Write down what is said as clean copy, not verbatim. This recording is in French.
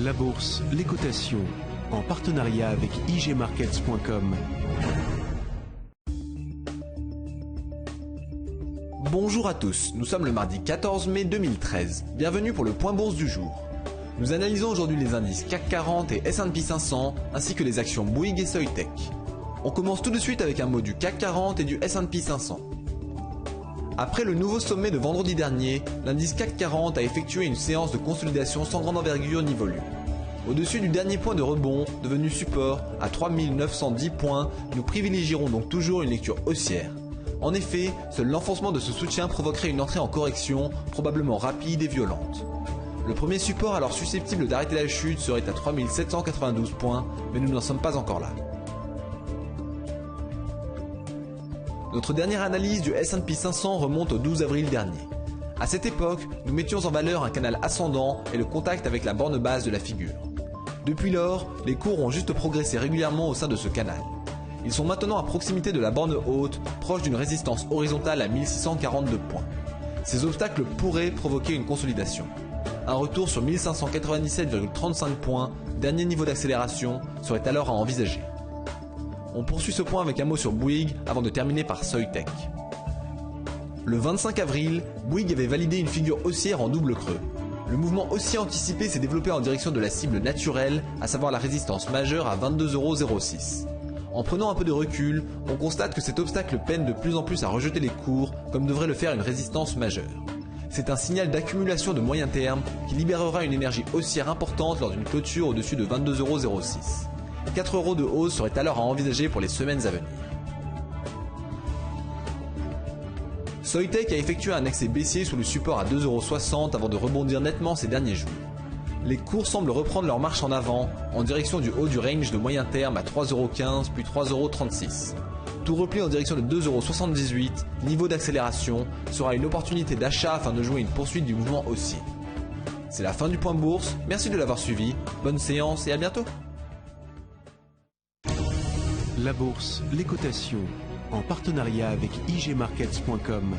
La bourse, les cotations, en partenariat avec igmarkets.com. Bonjour à tous, nous sommes le mardi 14 mai 2013. Bienvenue pour le point bourse du jour. Nous analysons aujourd'hui les indices CAC 40 et S&P 500, ainsi que les actions Bouygues et Soitec. On commence tout de suite avec un mot du CAC 40 et du S&P 500. Après le nouveau sommet de vendredi dernier, l'indice CAC 40 a effectué une séance de consolidation sans grande envergure ni volume. Au-dessus du dernier point de rebond, devenu support à 3910 points, nous privilégierons donc toujours une lecture haussière. En effet, seul l'enfoncement de ce soutien provoquerait une entrée en correction, probablement rapide et violente. Le premier support alors susceptible d'arrêter la chute serait à 3792 points, mais nous n'en sommes pas encore là. Notre dernière analyse du S&P 500 remonte au 12 avril dernier. À cette époque, nous mettions en valeur un canal ascendant et le contact avec la borne basse de la figure. Depuis lors, les cours ont juste progressé régulièrement au sein de ce canal. Ils sont maintenant à proximité de la borne haute, proche d'une résistance horizontale à 1642 points. Ces obstacles pourraient provoquer une consolidation. Un retour sur 1597,35 points, dernier niveau d'accélération, serait alors à envisager. On poursuit ce point avec un mot sur Bouygues avant de terminer par Soitec. Le 25 avril, Bouygues avait validé une figure haussière en double creux. Le mouvement haussier anticipé s'est développé en direction de la cible naturelle, à savoir la résistance majeure à 22,06 €. En prenant un peu de recul, on constate que cet obstacle peine de plus en plus à rejeter les cours, comme devrait le faire une résistance majeure. C'est un signal d'accumulation de moyen terme qui libérera une énergie haussière importante lors d'une clôture au-dessus de 22,06 €. 4 € de hausse serait alors à envisager pour les semaines à venir. Soitec a effectué un accès baissier sous le support à 2,60 € avant de rebondir nettement ces derniers jours. Les cours semblent reprendre leur marche en avant, en direction du haut du range de moyen terme à 3,15 € puis 3,36 €. Tout repli en direction de 2,78 €, niveau d'accélération, sera une opportunité d'achat afin de jouer une poursuite du mouvement haussier. C'est la fin du point bourse, merci de l'avoir suivi, bonne séance et à bientôt. La bourse, les cotations, en partenariat avec igmarkets.com.